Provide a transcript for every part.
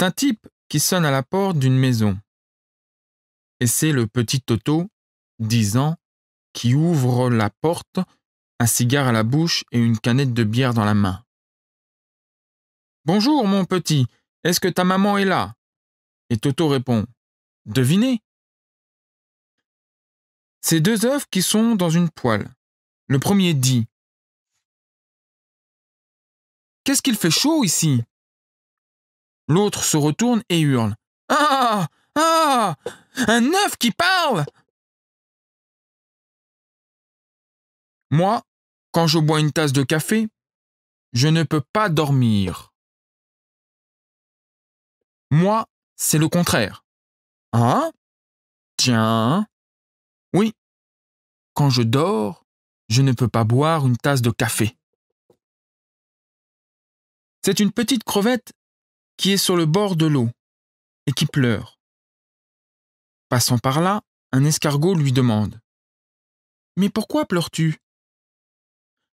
C'est un type qui sonne à la porte d'une maison. Et c'est le petit Toto, 10 ans, qui ouvre la porte, un cigare à la bouche et une canette de bière dans la main. « Bonjour, mon petit, est-ce que ta maman est là ?» Et Toto répond « Devinez !» C'est 2 œufs qui sont dans une poêle. Le premier dit « Qu'est-ce qu'il fait chaud ici ?» L'autre se retourne et hurle « Ah! Ah! Un œuf qui parle !» Moi, quand je bois une tasse de café, je ne peux pas dormir. Moi, c'est le contraire. Hein? Tiens. Oui. Quand je dors, je ne peux pas boire une tasse de café. C'est une petite crevette qui est sur le bord de l'eau et qui pleure. Passant par là, un escargot lui demande « Mais pourquoi pleures-tu ?»«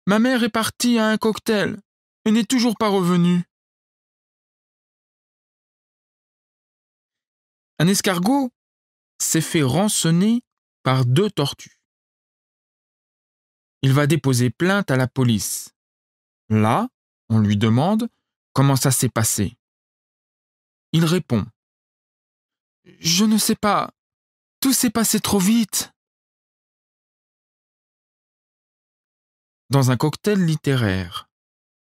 Ma mère est partie à un cocktail et n'est toujours pas revenue. » Un escargot s'est fait rançonner par 2 tortues. Il va déposer plainte à la police. Là, on lui demande comment ça s'est passé. Il répond « Je ne sais pas, tout s'est passé trop vite. » Dans un cocktail littéraire,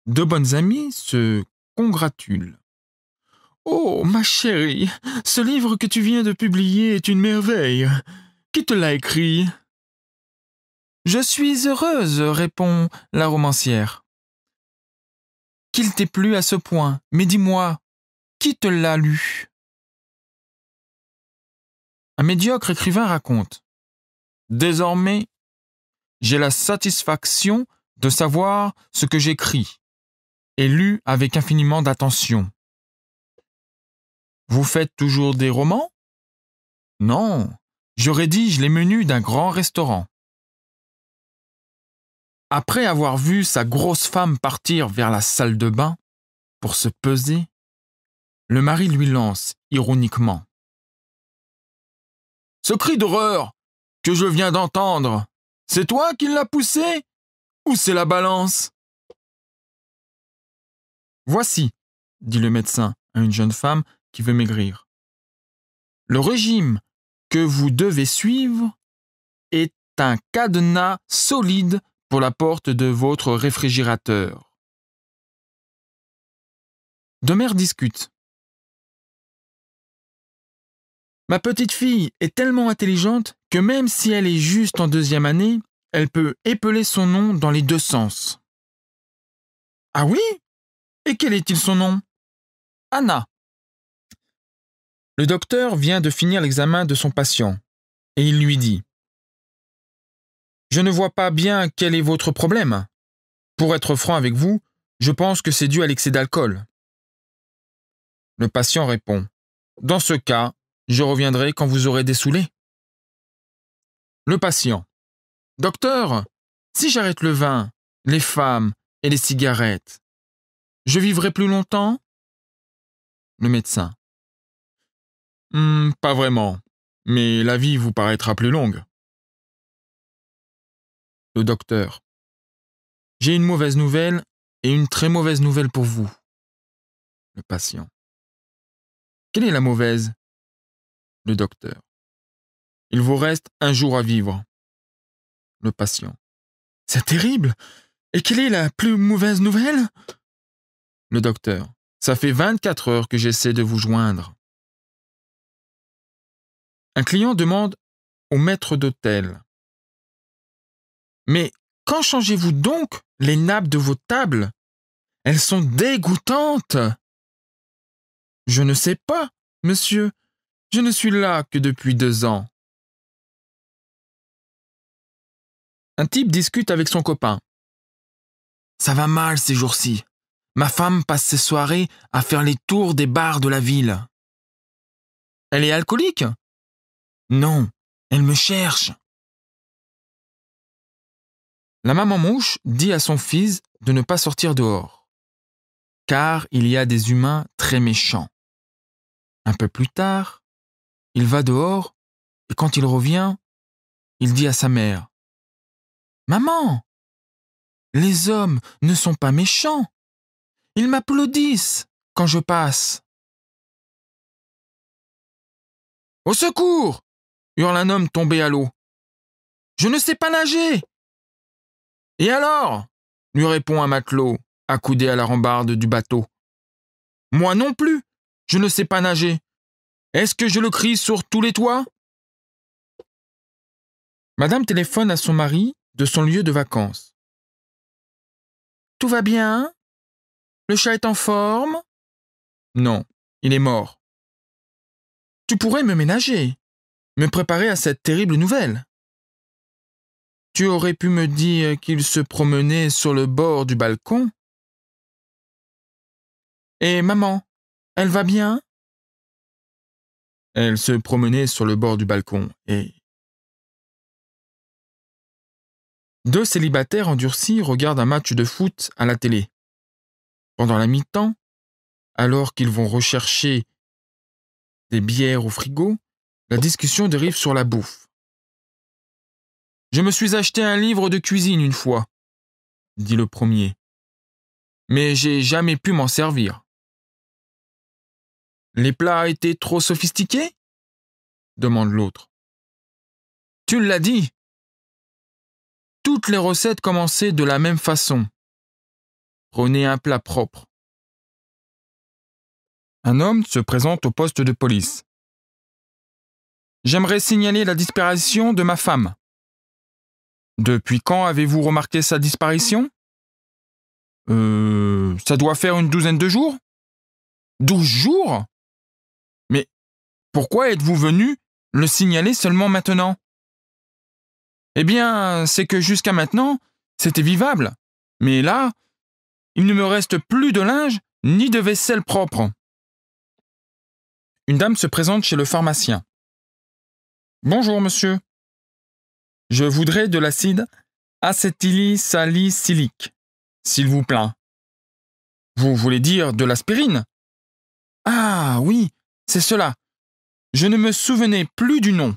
2 bonnes amies se congratulent. « Oh, ma chérie, ce livre que tu viens de publier est une merveille. Qui te l'a écrit ?»« Je suis heureuse, répond la romancière. Qu'il t'ait plu à ce point, mais dis-moi, qui te l'a lu ?» Un médiocre écrivain raconte « Désormais, j'ai la satisfaction de savoir ce que j'écris et lu avec infiniment d'attention. » Vous faites toujours des romans? Non, je rédige les menus d'un grand restaurant. Après avoir vu sa grosse femme partir vers la salle de bain pour se peser, le mari lui lance ironiquement « Ce cri d'horreur que je viens d'entendre, c'est toi qui l'as poussé ou c'est la balance ?» « Voici, dit le médecin à une jeune femme qui veut maigrir. Le régime que vous devez suivre est un cadenas solide pour la porte de votre réfrigérateur. » Deux mères discutent. Ma petite fille est tellement intelligente que même si elle est juste en 2e année, elle peut épeler son nom dans les 2 sens. Ah oui? Et quel est-il son nom? Anna. Le docteur vient de finir l'examen de son patient et il lui dit « Je ne vois pas bien quel est votre problème. Pour être franc avec vous, je pense que c'est dû à l'excès d'alcool. » Le patient répond « Dans ce cas, je reviendrai quand vous aurez dessoulé. » Le patient « Docteur, si j'arrête le vin, les femmes et les cigarettes, je vivrai plus longtemps? » Le médecin « Pas vraiment, mais la vie vous paraîtra plus longue. » Le docteur « J'ai une mauvaise nouvelle et une très mauvaise nouvelle pour vous. » Le patient « Quelle est la mauvaise? » Le docteur « Il vous reste 1 jour à vivre. » Le patient « C'est terrible! Et quelle est la plus mauvaise nouvelle? » Le docteur « Ça fait 24 heures que j'essaie de vous joindre. » Un client demande au maître d'hôtel « Mais quand changez-vous donc les nappes de vos tables? Elles sont dégoûtantes. » « Je ne sais pas, monsieur. Je ne suis là que depuis 2 ans. » Un type discute avec son copain. « Ça va mal ces jours-ci. Ma femme passe ses soirées à faire les tours des bars de la ville. »« Elle est alcoolique? » ?»« Non, elle me cherche. » La maman mouche dit à son fils de ne pas sortir dehors, car il y a des humains très méchants. Un peu plus tard, il va dehors et quand il revient, il dit à sa mère : « Maman, les hommes ne sont pas méchants. Ils m'applaudissent quand je passe. » « Au secours !» hurle un homme tombé à l'eau. « Je ne sais pas nager !» »« Et alors ?» lui répond un matelot, accoudé à la rambarde du bateau. « Moi non plus, je ne sais pas nager. Est-ce que je le crie sur tous les toits ?» Madame téléphone à son mari de son lieu de vacances. « Tout va bien ? Le chat est en forme ? » ?»« Non, il est mort. »« Tu pourrais me ménager, me préparer à cette terrible nouvelle. » »« Tu aurais pu me dire qu'il se promenait sur le bord du balcon. » »« Et maman, elle va bien ? » ?»« Elle se promenait sur le bord du balcon et... » Deux célibataires endurcis regardent un match de foot à la télé. Pendant la mi-temps, alors qu'ils vont rechercher des bières au frigo, la discussion dérive sur la bouffe. « Je me suis acheté un livre de cuisine une fois, » dit le premier, « mais j'ai jamais pu m'en servir. »« Les plats étaient trop sophistiqués ? » demande l'autre. « Tu l'as dit. Toutes les recettes commençaient de la même façon. Prenez un plat propre. » Un homme se présente au poste de police. « J'aimerais signaler la disparition de ma femme. »« Depuis quand avez-vous remarqué sa disparition ? » Ça doit faire une douzaine de jours. »« 12 jours ? Mais pourquoi êtes-vous venu le signaler seulement maintenant ? » ?»« Eh bien, c'est que jusqu'à maintenant, c'était vivable. Mais là, il ne me reste plus de linge ni de vaisselle propre. » Une dame se présente chez le pharmacien. « Bonjour, monsieur. Je voudrais de l'acide acétylsalicylique, s'il vous plaît. » »« Vous voulez dire de l'aspirine ? » ?»« Ah oui, c'est cela. Je ne me souvenais plus du nom. »